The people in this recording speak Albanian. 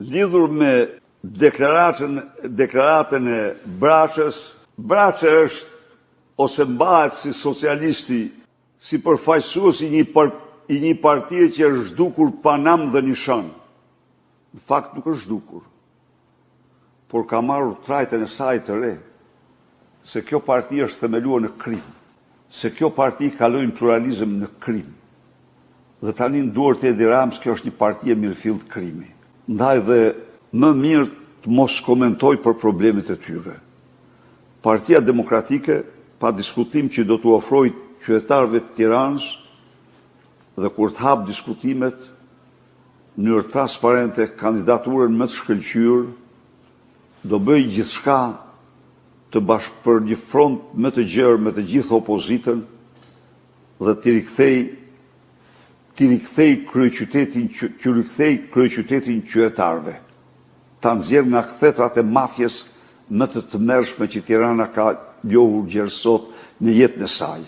lidhur me deklaratën e Braçës. Braça është ose mbahet si socialisti, si përfaqësues i një partie që është zhdukur pa nam dhe nishan. Në fakt nuk është zhdukur, por ka marrur trajtën e saj të re, se kjo parti është themeluar në krim, se kjo parti kaloi në pluralizëm në krim. Dhe tani në duart e Edi Ramës kjo është një parti e mirëfillt krimi. Ndaj dhe më mirë të mos komentoj për problemet e tyre. Partia Demokratike, pa diskutim që do të ofroj qytetarëve të Tiranës dhe kur të hap diskutimet në mënyrë transparente kandidaturën më të shkëlqyer, do bëj gjithçka të për një front më të gjerë me të gjithë opozitën dhe t'i rikthej kryeqytetin qytetarëve, ta nxjerr nga kthetrat e mafjes më të tmerrshme që Tirana ka njohur gjerë sot në jetën e saj.